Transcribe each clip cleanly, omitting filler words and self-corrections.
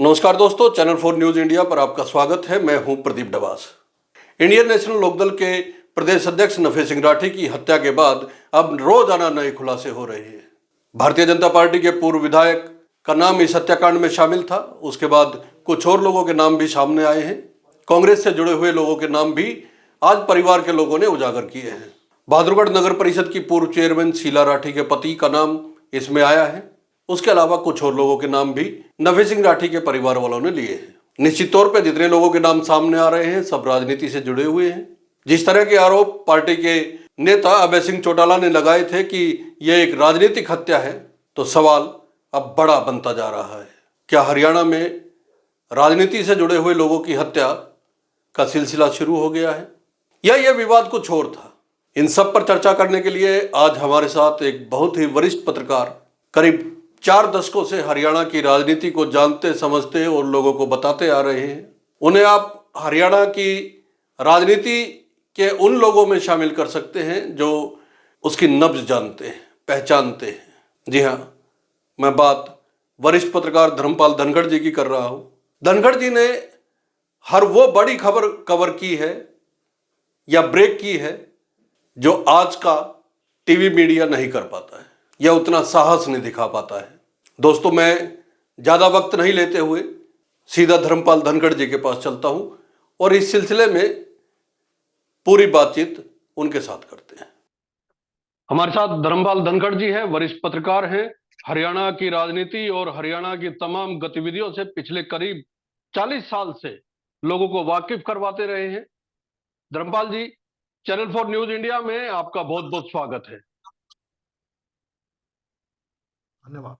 नमस्कार दोस्तों, channel 4 news India पर आपका स्वागत है। मैं हूं प्रदीप डबास। इंडियन नेशनल लोकदल के प्रदेश अध्यक्ष नफे सिंह राठी की हत्या के बाद अब रोजाना नए खुलासे हो रहे हैं। भारतीय जनता पार्टी के पूर्व विधायक का नाम इस हत्याकांड में शामिल था। उसके बाद कुछ और लोगों के नाम भी सामने आए हैं। कांग्रेस से जुड़े हुए लोगों के नाम भी आज परिवार के लोगों ने उजागर किए हैं। बहादुरगढ़ नगर परिषद की पूर्व चेयरमैन शीला राठी के पति का नाम इसमें आया है। उसके अलावा कुछ और लोगों के नाम भी नफे सिंह राठी के परिवार वालों ने लिए हैं। निश्चित तौर पर जितने लोगों के नाम सामने आ रहे हैं सब राजनीति से जुड़े हुए हैं। जिस तरह के आरोप पार्टी के नेता अभय सिंह चौटाला ने लगाए थे कि यह एक राजनीतिक हत्या है, तो सवाल अब बड़ा बनता जा रहा है। क्या हरियाणा में राजनीति से जुड़े हुए लोगों की हत्या का सिलसिला शुरू हो गया है या यह विवाद कुछ और था? इन सब पर चर्चा करने के लिए आज हमारे साथ एक बहुत ही वरिष्ठ पत्रकार, करीब 4 दशकों से हरियाणा की राजनीति को जानते समझते और लोगों को बताते आ रहे हैं। उन्हें आप हरियाणा की राजनीति के उन लोगों में शामिल कर सकते हैं जो उसकी नब्ज जानते हैं, पहचानते हैं। जी हाँ, मैं बात वरिष्ठ पत्रकार धर्मपाल धनखड़ जी की कर रहा हूं। धनखड़ जी ने हर वो बड़ी खबर कवर की है या ब्रेक की है जो आज का टीवी मीडिया नहीं कर पाता है या उतना साहस नहीं दिखा पाता है। दोस्तों, मैं ज्यादा वक्त नहीं लेते हुए सीधा धर्मपाल धनखड़ जी के पास चलता हूं और इस सिलसिले में पूरी बातचीत उनके साथ करते हैं। हमारे साथ धर्मपाल धनखड़ जी हैं, वरिष्ठ पत्रकार हैं। हरियाणा की राजनीति और हरियाणा की तमाम गतिविधियों से पिछले करीब 40 साल से लोगों को वाकिफ करवाते रहे हैं। धर्मपाल जी, चैनल 4 न्यूज इंडिया में आपका बहुत बहुत स्वागत है। धन्यवाद।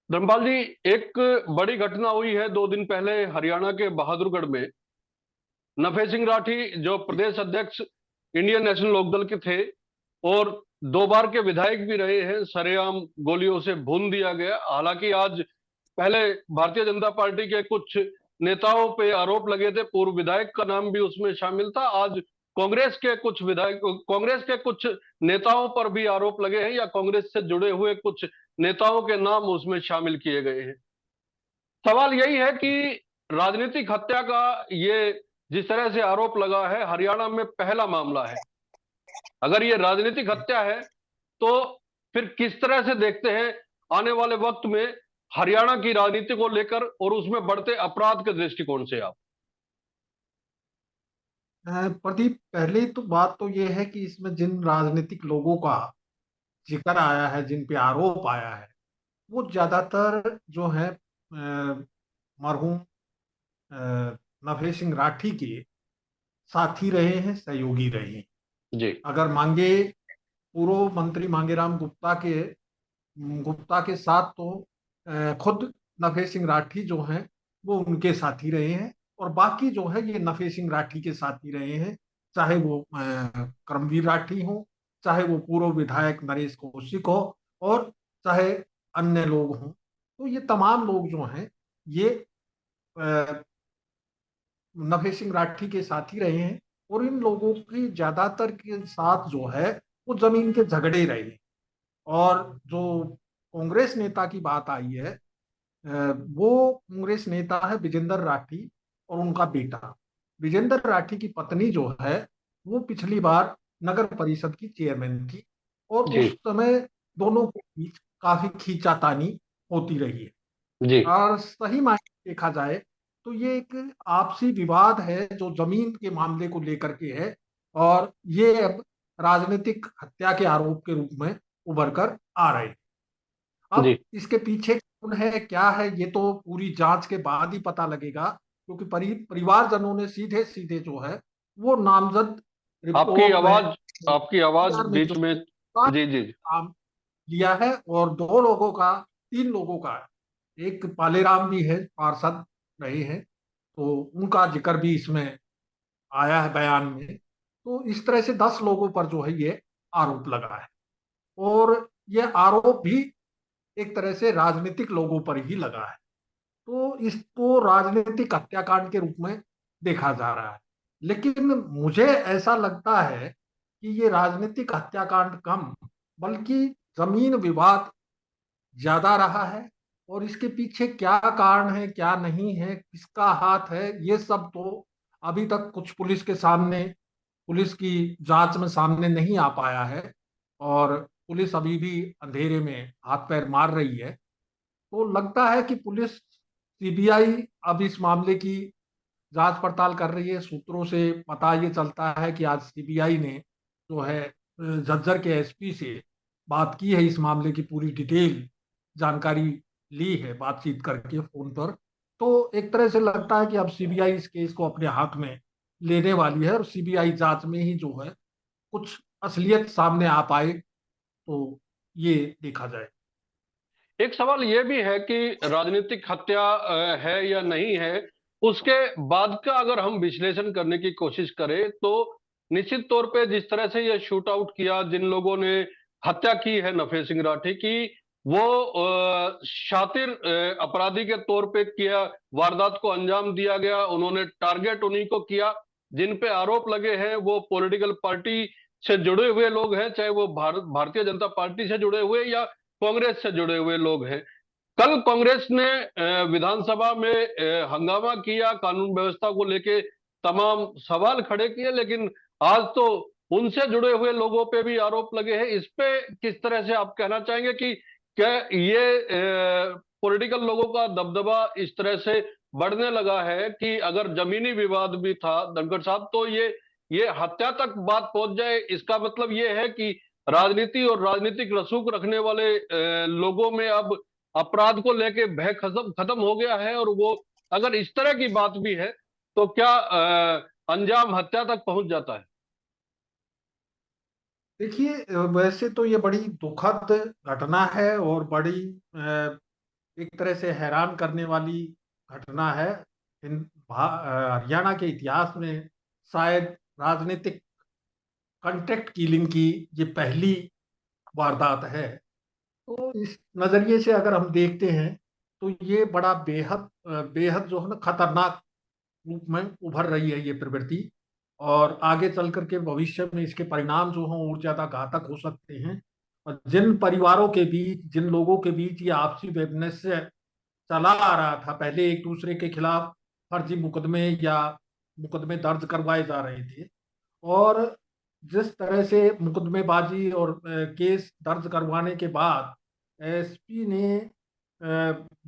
धर्मपाल जी, एक बड़ी घटना हुई है 2 दिन पहले हरियाणा के बहादुरगढ़ में। नफे सिंह राठी जो प्रदेश अध्यक्ष इंडियन नेशनल लोकदल के थे और 2 बार के विधायक भी रहे हैं, सरेआम गोलियों से भून दिया गया। हालांकि आज पहले भारतीय जनता पार्टी के कुछ नेताओं पे आरोप लगे थे, पूर्व विधायक का नाम भी उसमें शामिल था। आज कांग्रेस के कुछ विधायक, कांग्रेस के कुछ नेताओं पर भी आरोप लगे हैं या कांग्रेस से जुड़े हुए कुछ नेताओं के नाम उसमें शामिल किए गए हैं। सवाल यही है कि राजनीतिक हत्या का ये जिस तरह से आरोप लगा है, हरियाणा में पहला मामला है। अगर ये राजनीतिक हत्या है तो फिर किस तरह से देखते हैं आने वाले वक्त में हरियाणा की राजनीति को लेकर और उसमें बढ़ते अपराध के दृष्टिकोण से आप? प्रदीप, पहले तो बात तो यह है कि इसमें जिन राजनीतिक लोगों का जिक्र आया है, जिन पे आरोप आया है, वो ज्यादातर जो है मरहूम नफे सिंह राठी के साथी रहे हैं, सहयोगी रहे हैं। जी। अगर मांगे पूर्व मंत्री मांगेराम गुप्ता के साथ तो खुद नफे सिंह राठी जो हैं वो उनके साथी रहे हैं, और बाकी जो है ये नफे सिंह राठी के साथी रहे हैं। चाहे वो करमवीर राठी हो, चाहे वो पूर्व विधायक नरेश कौशिक हो, और चाहे अन्य लोग हों। तो ये तमाम लोग जो हैं ये नफे सिंह राठी के साथी रहे हैं, और इन लोगों की ज्यादातर के साथ जो है वो जमीन के झगड़े रहे हैं। और जो कांग्रेस नेता की बात आई है, वो कांग्रेस नेता है विजेंद्र राठी और उनका बेटा। विजेंद्र राठी की पत्नी जो है वो पिछली बार नगर परिषद की चेयरमैन थी, और जी। उस समय दोनों के बीच काफी खींचातानी होती रही है। जी। और सही मायने में देखा जाए तो ये एक आपसी विवाद है जो जमीन के मामले को लेकर के है, और ये अब राजनीतिक हत्या के आरोप के रूप में उभर कर आ रहे हैं। अब जी। इसके पीछे कौन है, क्या है, ये तो पूरी जांच के बाद ही पता लगेगा, क्योंकि परिवारजनों ने सीधे सीधे जो है वो नामजद आपकी रिपोर्ट में आवाज आपकी आवाज PR में बीच जो में। जी जी। नाम लिया है, और 2 लोगों का, 3 लोगों का, एक पालेराम भी है, पार्षद रहे हैं, तो उनका जिक्र भी इसमें आया है बयान में। तो इस तरह से 10 लोगों पर जो है ये आरोप लगा है, और ये आरोप भी एक तरह से राजनीतिक लोगों पर ही लगा है। तो इसको राजनीतिक हत्याकांड के रूप में देखा जा रहा है। लेकिन मुझे ऐसा लगता है कि ये राजनीतिक हत्याकांड कम, बल्कि जमीन विवाद ज्यादा रहा है, और इसके पीछे क्या कारण है, क्या नहीं है, किसका हाथ है, ये सब तो अभी तक कुछ पुलिस के सामने, पुलिस की जांच में सामने नहीं आ पाया है। और पुलिस अभी भी अंधेरे में हाथ पैर मार रही है। तो लगता है कि पुलिस, सीबीआई अब इस मामले की जांच पड़ताल कर रही है। सूत्रों से पता ये चलता है कि आज सीबीआई ने जो है झज्जर के एसपी से बात की है, इस मामले की पूरी डिटेल जानकारी ली है बातचीत करके फोन पर। तो एक तरह से लगता है कि अब सीबीआई इस केस को अपने हाथ में लेने वाली है और सीबीआई जांच में ही जो है कुछ असलियत सामने आ पाए तो ये देखा जाए। एक सवाल यह भी है कि राजनीतिक हत्या है या नहीं है, उसके बाद का अगर हम विश्लेषण करने की कोशिश करें तो निश्चित तौर पे जिस तरह से यह शूट आउट किया, जिन लोगों ने हत्या की है नफे सिंह राठी की, वो शातिर अपराधी के तौर पे किया, वारदात को अंजाम दिया गया। उन्होंने टारगेट उन्हीं को किया जिन पे आरोप लगे हैं। वो पॉलिटिकल पार्टी से जुड़े हुए लोग हैं, चाहे वो भारतीय जनता पार्टी से जुड़े हुए या कांग्रेस से जुड़े हुए लोग हैं। कल कांग्रेस ने विधानसभा में हंगामा किया, कानून व्यवस्था को लेके तमाम सवाल खड़े किए, लेकिन आज तो उनसे जुड़े हुए लोगों पे भी आरोप लगे हैं। इस पे किस तरह से आप कहना चाहेंगे कि क्या ये पॉलिटिकल लोगों का दबदबा इस तरह से बढ़ने लगा है कि अगर जमीनी विवाद भी था धनखड़ साहब, तो ये हत्या तक बात पहुंच जाए, इसका मतलब ये है कि राजनीति और राजनीतिक रसूख रखने वाले लोगों में अब अपराध को लेके भय खत्म खत्म हो गया है, और वो अगर इस तरह की बात भी है तो क्या अंजाम हत्या तक पहुंच जाता है? देखिए, वैसे तो ये बड़ी दुखद घटना है और बड़ी एक तरह से हैरान करने वाली घटना है। हरियाणा के इतिहास में शायद राजनीतिक कंटेक्ट किलिंग की ये पहली वारदात है। तो इस नजरिए से अगर हम देखते हैं तो ये बड़ा बेहद बेहद जो है ना खतरनाक रूप में उभर रही है ये प्रवृत्ति। और आगे चल करके भविष्य में इसके परिणाम जो हों और ज्यादा घातक हो सकते हैं। और जिन परिवारों के बीच, जिन लोगों के बीच ये आपसी वैमनस्य चला आ रहा था, पहले एक दूसरे के खिलाफ फर्जी मुकदमे या मुकदमे दर्ज करवाए जा रहे थे, और जिस तरह से मुकदमेबाजी और केस दर्ज करवाने के बाद एसपी ने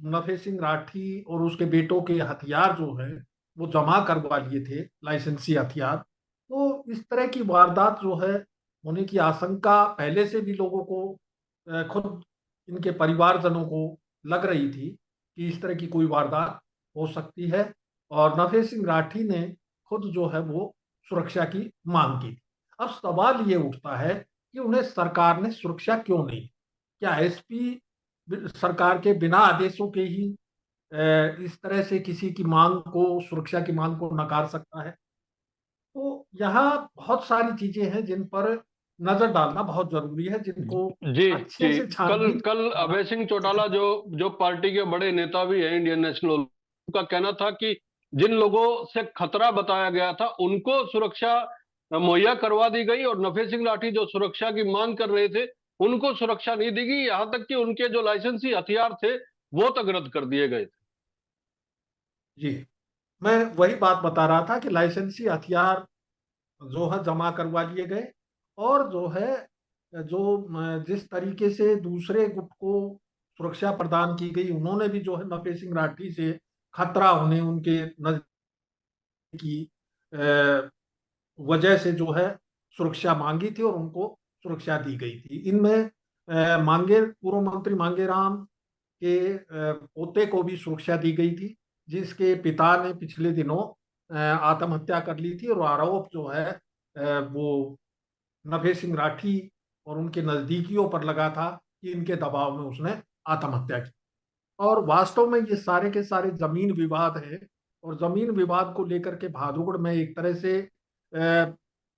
नफे सिंह राठी और उसके बेटों के हथियार जो है वो जमा करवा लिए थे, लाइसेंसी हथियार। तो इस तरह की वारदात जो है होने की आशंका पहले से भी लोगों को, खुद इनके परिवारजनों को लग रही थी कि इस तरह की कोई वारदात हो सकती है। और नफे सिंह राठी ने खुद जो है वो सुरक्षा की मांग की। अब सवाल ये उठता है कि उन्हें सरकार ने सुरक्षा क्यों नहीं? क्या एसपी सरकार के बिना आदेशों के ही इस तरह से किसी की मांग को, सुरक्षा की मांग को नकार सकता है? तो यहाँ बहुत सारी चीजें हैं जिन पर नजर डालना बहुत जरूरी है, जिनको जी अच्छे जी। से कल छानबीन कल करना। अभय सिंह चौटाला जो जो पार्टी के बड़े नेता भी हैं इंडियन नेशनल, उनका कहना था कि जिन लोगों से खतरा बताया गया था उनको सुरक्षा मुहैया करवा दी गई, और नफे सिंह लाठी जो सुरक्षा की मांग कर रहे थे उनको सुरक्षा नहीं दी गई, यहां तक कि उनके जो लाइसेंसी हथियार थे वो तक रद्द कर दिए गए थे। जी, मैं वही बात बता रहा था कि लाइसेंसी हथियार जो है जमा करवा लिए गए। और जो है जो जिस तरीके से दूसरे गुट को सुरक्षा प्रदान की गई, उन्होंने भी जो है नफे सिंह राठी से खतरा होने उनके नजदीक की वजह से जो है सुरक्षा मांगी थी और उनको सुरक्षा दी गई थी। इनमें मांगे पूर्व मंत्री मांगे राम के पोते को भी सुरक्षा दी गई थी, जिसके पिता ने पिछले दिनों आत्महत्या कर ली थी। और आरोप जो है वो नभे सिंह राठी और उनके नजदीकियों पर लगा था कि इनके दबाव में उसने आत्महत्या की। और वास्तव में ये सारे के सारे जमीन विवाद है। और जमीन विवाद को लेकर के भादुगड़ में एक तरह से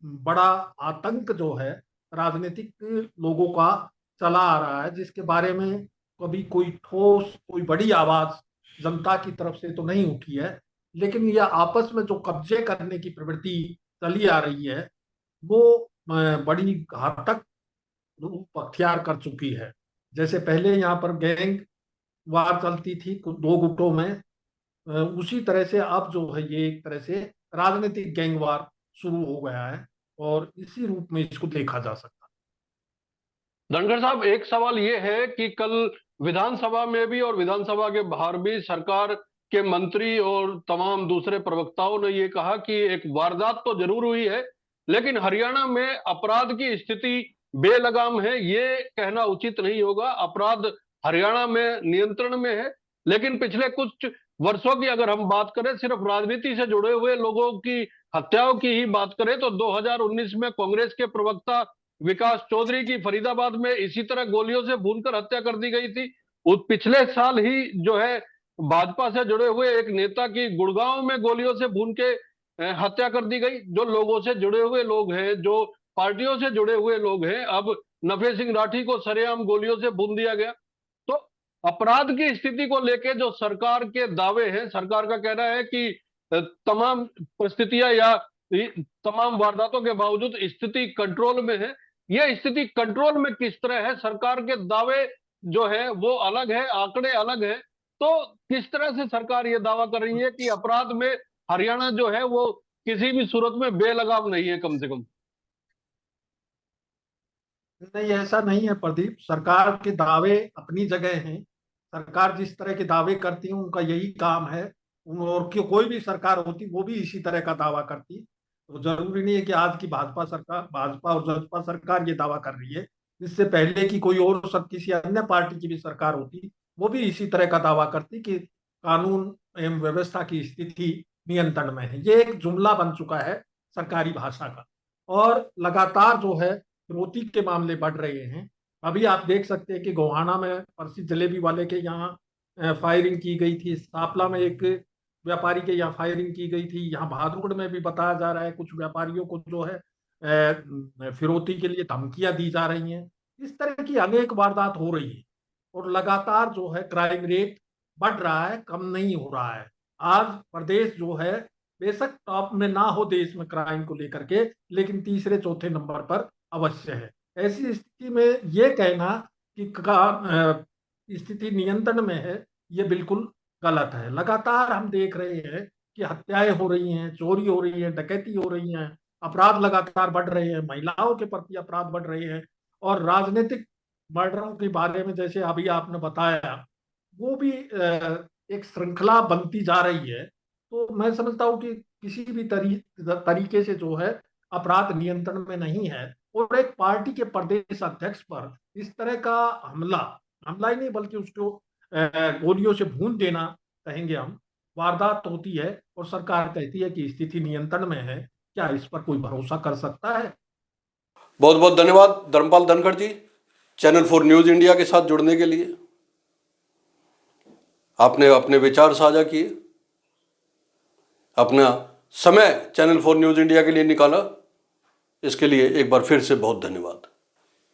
बड़ा आतंक जो है राजनीतिक लोगों का चला आ रहा है, जिसके बारे में कभी कोई ठोस, कोई बड़ी आवाज जनता की तरफ से तो नहीं उठी है। लेकिन यह आपस में जो कब्जे करने की प्रवृत्ति चली आ रही है वो बड़ी घातक रूप अख्तियार कर चुकी है। जैसे पहले यहाँ पर गैंग वार चलती थी दो गुटों में, उसी तरह से अब जो है ये एक तरह से राजनीतिक गैंग वार शुरू हो गया है, और इसी रूप में इसको देखा जा सकता धनखड़ साहब, एक सवाल ये है कि कल विधानसभा में भी और विधानसभा के बाहर भी सरकार के मंत्री और तमाम दूसरे प्रवक्ताओं ने ये कहा कि एक वारदात तो जरूर हुई है, लेकिन हरियाणा में अपराध की स्थिति बेलगाम है, ये कहना उचित नहीं होगा। अपराध हरियाणा में नियंत्रण में है, लेकिन पिछले कुछ वर्षों की अगर हम बात करें, सिर्फ राजनीति से जुड़े हुए लोगों की हत्याओं की ही बात करें तो 2019 में कांग्रेस के प्रवक्ता विकास चौधरी की फरीदाबाद में इसी तरह गोलियों से भूनकर हत्या कर दी गई थी। उस पिछले साल ही जो है भाजपा से जुड़े हुए एक नेता की गुड़गांव में गोलियों से भून के हत्या कर दी गई। जो लोगों से जुड़े हुए लोग हैं, जो पार्टियों से जुड़े हुए लोग हैं, अब नफे सिंह राठी को सरेआम गोलियों से भून दिया गया। तो अपराध की स्थिति को लेके जो सरकार के दावे हैं, सरकार का कहना है कि तमाम परिस्थितियां या तमाम वारदातों के बावजूद स्थिति कंट्रोल में है। यह स्थिति कंट्रोल में किस तरह है? सरकार के दावे जो है वो अलग है, आंकड़े अलग है। तो किस तरह से सरकार ये दावा कर रही है कि अपराध में हरियाणा जो है वो किसी भी सूरत में बेलगाम नहीं है, कम से कम? नहीं, ऐसा नहीं है प्रदीप। सरकार के दावे अपनी जगह हैं। सरकार जिस तरह के दावे करती है उनका यही काम है। और कोई भी सरकार होती वो भी इसी तरह का दावा करती। तो जरूरी नहीं है कि आज की भाजपा सरकार, भाजपा और जसपा सरकार ये दावा कर रही है। इससे पहले की कोई और किसी अन्य पार्टी की भी सरकार होती, वो भी इसी तरह का दावा करती कि कानून एवं व्यवस्था की स्थिति नियंत्रण में है। ये एक जुमला बन चुका है सरकारी भाषा का। और लगातार जो है फिरौती के मामले बढ़ रहे हैं। अभी आप देख सकते हैं कि गोहाना में प्रसिद्ध जलेबी वाले के यहाँ फायरिंग की गई थी, सापला में एक व्यापारी के यहाँ फायरिंग की गई थी, यहाँ भादुड़ में भी बताया जा रहा है कुछ व्यापारियों को जो है फिरौती के लिए धमकियां दी जा रही हैं। इस तरह की अनेक वारदात हो रही है, और लगातार जो है क्राइम रेट बढ़ रहा है, कम नहीं हो रहा है। आज प्रदेश जो है बेशक टॉप में ना हो देश में क्राइम को लेकर के, लेकिन तीसरे चौथे नंबर पर अवश्य है। ऐसी स्थिति में ये कहना कि स्थिति नियंत्रण में है, ये बिल्कुल गलत है। लगातार हम देख रहे हैं कि हत्याएं हो रही हैं, चोरी हो रही है, डकैती हो रही हैं, अपराध लगातार बढ़ रहे हैं, महिलाओं के प्रति अपराध बढ़ रहे हैं। और राजनीतिक मर्डरों के बारे में जैसे अभी आपने बताया, वो भी एक श्रृंखला बनती जा रही है। तो मैं समझता हूँ कि किसी भी तरीके से जो है अपराध नियंत्रण में नहीं है। और एक पार्टी के प्रदेश अध्यक्ष पर इस तरह का हमला, हमला ही नहीं बल्कि उसको गोलियों से भून देना कहेंगे हम, वारदात होती है और सरकार कहती है कि स्थिति नियंत्रण में है। क्या इस पर कोई भरोसा कर सकता है? बहुत बहुत धन्यवाद धर्मपाल धनखड़ जी, चैनल 4 न्यूज़ इंडिया के साथ जुड़ने के लिए। आपने अपने विचार साझा किए, अपना समय चैनल 4 न्यूज़ इंडिया के लिए निकाला, इसके लिए एक बार फिर से बहुत धन्यवाद।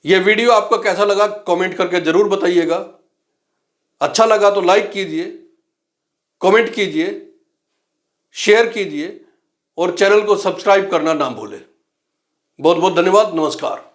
यह वीडियो आपको कैसा लगा कमेंट करके जरूर बताइएगा। अच्छा लगा तो लाइक कीजिए, कमेंट कीजिए, शेयर कीजिए और चैनल को सब्सक्राइब करना ना भूलें। बहुत बहुत धन्यवाद। नमस्कार।